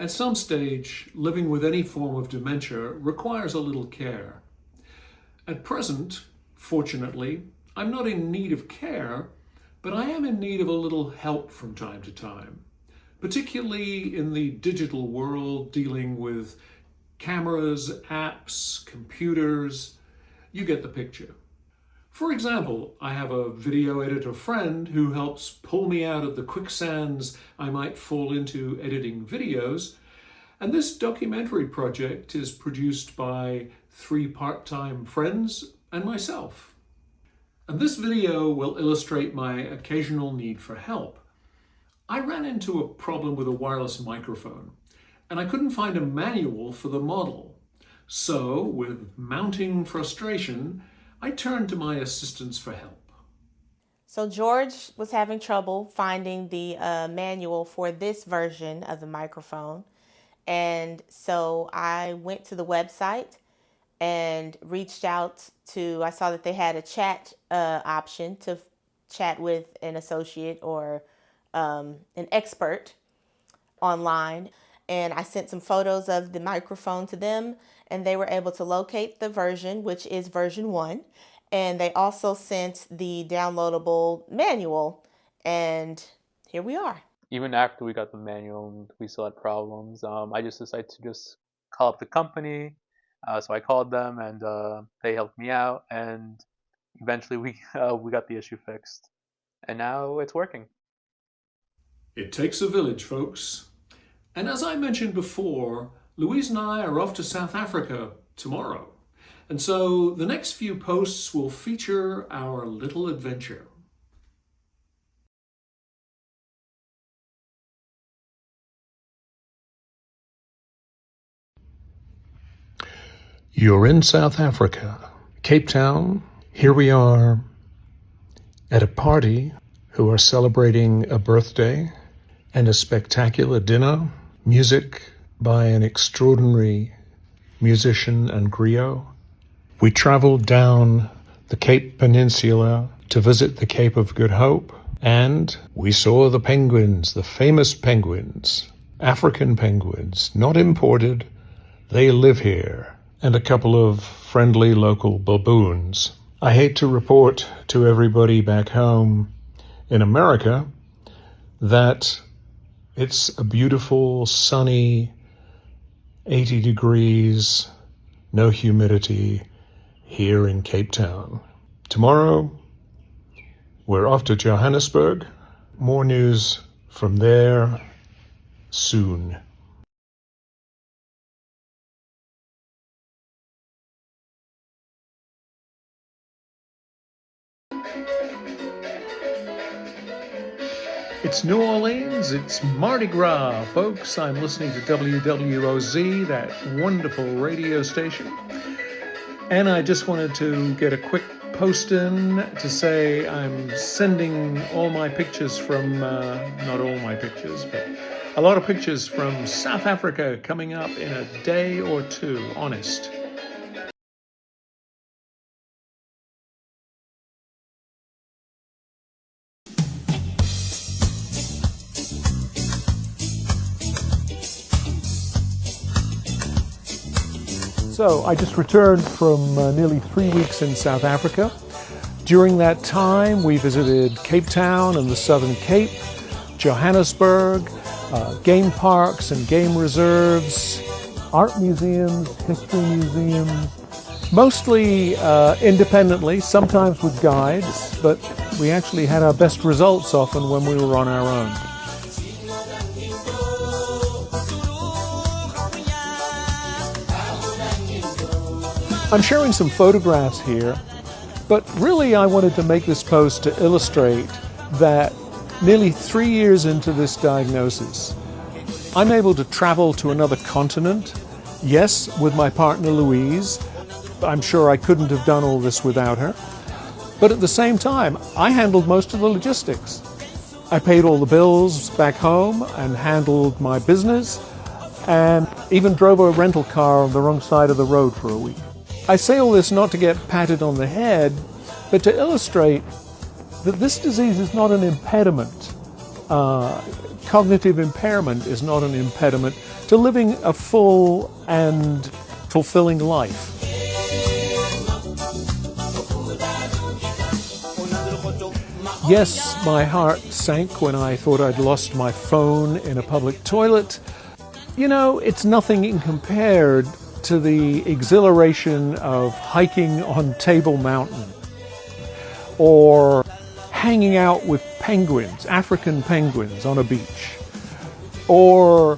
At some stage, living with any form of dementia requires a little care. At present, fortunately, I'm not in need of care, but I am in need of a little help from time to time, particularly in the digital world dealing with cameras, apps, computers. You get the picture. For example, I have a video editor friend who helps pull me out of the quicksands I might fall into editing videos, and this documentary project is produced by 3 part-time friends and myself. And this video will illustrate my occasional need for help. I ran into a problem with a wireless microphone, and I couldn't find a manual for the model. So, with mounting frustration, I turned to my assistants for help. So George was having trouble finding the manual for this version of the microphone. And so I went to the website and reached out I saw that they had a chat option to chat with an associate or an expert online. And I sent some photos of the microphone to them, and they were able to locate the version, which is version 1. And they also sent the downloadable manual, and here we are. Even after we got the manual, we still had problems. I just decided to just call up the company. So I called them, and they helped me out, and eventually we got the issue fixed, and now it's working. It takes a village, folks. And as I mentioned before, Louise and I are off to South Africa tomorrow. And so the next few posts will feature our little adventure. You're in South Africa, Cape Town. Here we are at a party who are celebrating a birthday and a spectacular dinner, music by an extraordinary musician and griot. We traveled down the Cape Peninsula to visit the Cape of Good Hope, and we saw the penguins, the famous penguins, African penguins, not imported. They live here, and a couple of friendly local baboons. I hate to report to everybody back home in America that it's a beautiful, sunny, 80 degrees, no humidity here in Cape Town. Tomorrow, we're off to Johannesburg. More news from there soon. It's New Orleans, it's Mardi Gras, folks. I'm listening to WWOZ, that wonderful radio station. And I just wanted to get a quick post in to say I'm sending all my pictures from, not all my pictures, but a lot of pictures from South Africa coming up in a day or two, honest. So I just returned from nearly 3 weeks in South Africa. During that time, we visited Cape Town and the Southern Cape, Johannesburg, game parks and game reserves, art museums, history museums, mostly independently, sometimes with guides, but we actually had our best results often when we were on our own. I'm sharing some photographs here, but really I wanted to make this post to illustrate that nearly 3 years into this diagnosis, I'm able to travel to another continent, yes, with my partner Louise. I'm sure I couldn't have done all this without her. But at the same time, I handled most of the logistics. I paid all the bills back home and handled my business, and even drove a rental car on the wrong side of the road for a week. I say all this not to get patted on the head, but to illustrate that this disease is not an impediment Cognitive impairment is not an impediment to living a full and fulfilling life. Yes, my heart sank when I thought I'd lost my phone in a public toilet. You know, it's nothing compared to the exhilaration of hiking on Table Mountain or hanging out with penguins, African penguins on a beach, or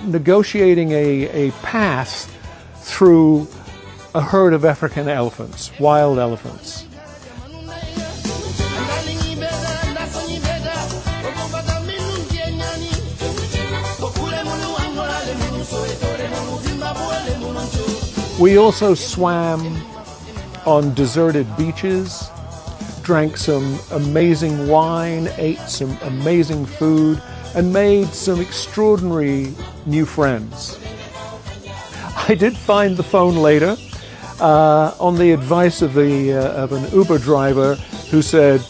negotiating a path through a herd of African elephants, wild elephants. We also swam on deserted beaches, drank some amazing wine, ate some amazing food, and made some extraordinary new friends. I did find the phone later on the advice of an Uber driver who said,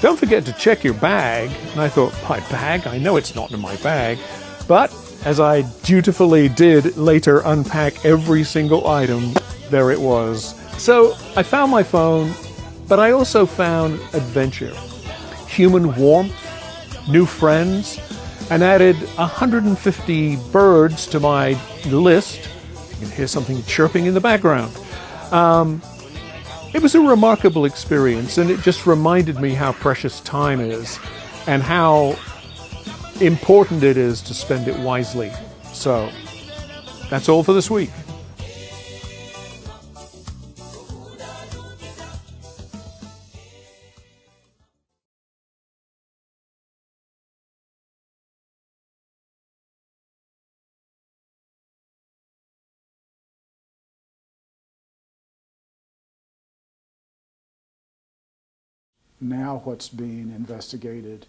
"Don't forget to check your bag." And I thought, my bag? I know it's not in my bag. But as I dutifully did later unpack every single item, there it was. So I found my phone, but I also found adventure, human warmth, new friends, and added 150 birds to my list. You can hear something chirping in the background. It was a remarkable experience, and it just reminded me how precious time is and how important it is to spend it wisely. So that's all for this week. Now what's being investigated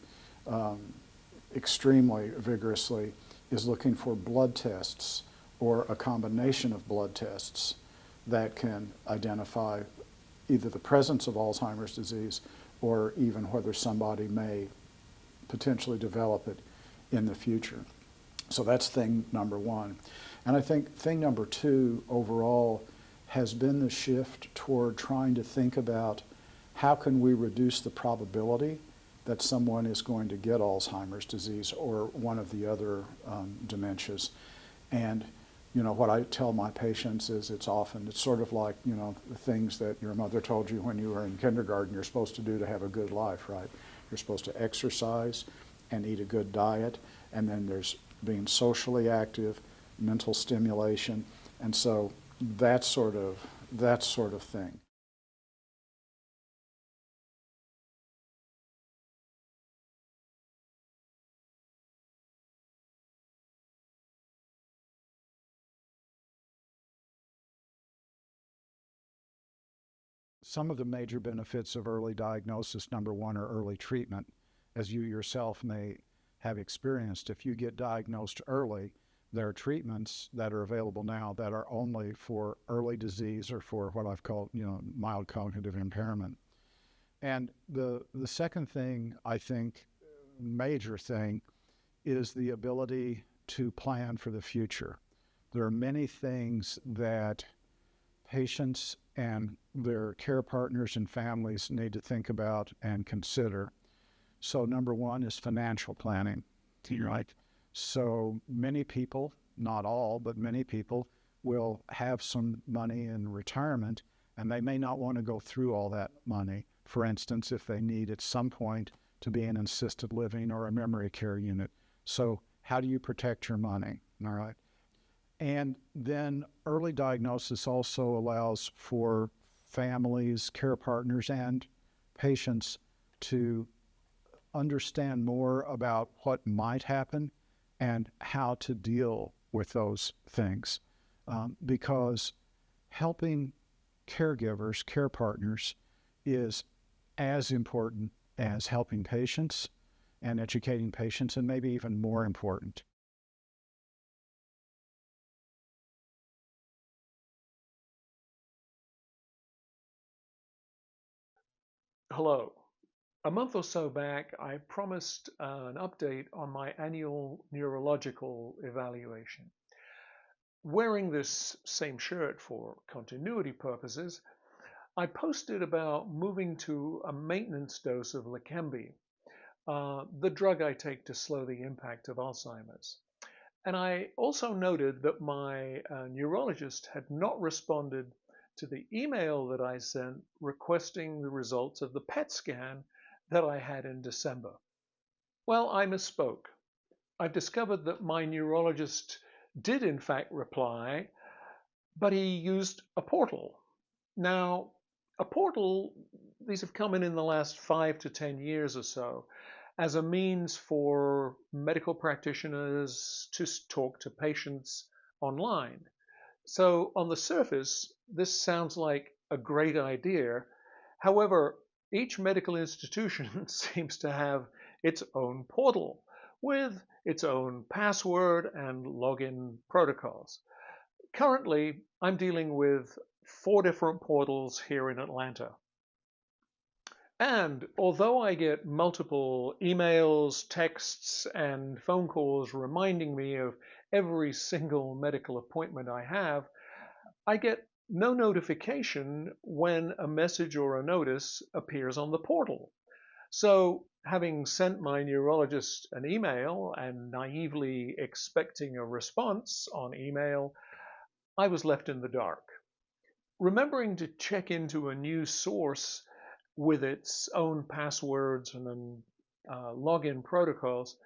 extremely vigorously is looking for blood tests or a combination of blood tests that can identify either the presence of Alzheimer's disease or even whether somebody may potentially develop it in the future. So that's thing number one. And I think thing number two overall has been the shift toward trying to think about how can we reduce the probability that someone is going to get Alzheimer's disease or one of the other dementias. And you know, what I tell my patients is it's sort of like, you know, the things that your mother told you when you were in kindergarten you're supposed to do to have a good life, right? You're supposed to exercise and eat a good diet, and then there's being socially active, mental stimulation, and so that sort of thing. Some of the major benefits of early diagnosis, number one, are early treatment. As you yourself may have experienced, if you get diagnosed early, there are treatments that are available now that are only for early disease or for what I've called, you know, mild cognitive impairment. And the second thing, I think, major thing, is the ability to plan for the future. There are many things that patients and their care partners and families need to think about and consider. So number one is financial planning, right? So many people, not all, but many people will have some money in retirement, and they may not want to go through all that money. For instance, if they need at some point to be in assisted living or a memory care unit. So how do you protect your money, all right? And then early diagnosis also allows for families, care partners, and patients to understand more about what might happen and how to deal with those things. Because helping caregivers, care partners, is as important as helping patients and educating patients, and maybe even more important. Hello. A month or so back, I promised an update on my annual neurological evaluation. Wearing this same shirt for continuity purposes, I posted about moving to a maintenance dose of Leqembi, the drug I take to slow the impact of Alzheimer's. And I also noted that my neurologist had not responded to the email that I sent requesting the results of the PET scan that I had in December. Well, I misspoke. I've discovered that my neurologist did in fact reply, but he used a portal. Now, a portal, these have come in the last 5 to 10 years or so, as a means for medical practitioners to talk to patients online. So on the surface, this sounds like a great idea. However, each medical institution seems to have its own portal with its own password and login protocols. Currently, I'm dealing with 4 different portals here in Atlanta. And although I get multiple emails, texts, and phone calls reminding me of every single medical appointment I have, I get no notification when a message or a notice appears on the portal. So, having sent my neurologist an email and naively expecting a response on email, I was left in the dark. Remembering to check into a news source with its own passwords and login protocols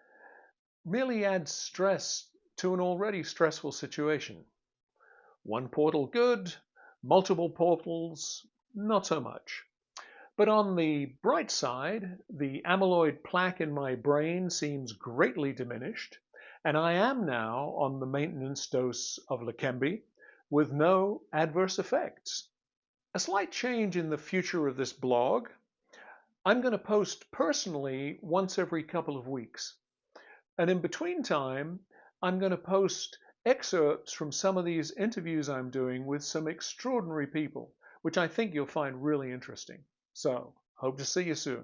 merely adds stress to an already stressful situation. One portal good, multiple portals not so much. But on the bright side, the amyloid plaque in my brain seems greatly diminished, and I am now on the maintenance dose of Leqembi with no adverse effects. A slight change in the future of this blog. I'm going to post personally once every couple of weeks. And in between time, I'm going to post excerpts from some of these interviews I'm doing with some extraordinary people, which I think you'll find really interesting. So, hope to see you soon.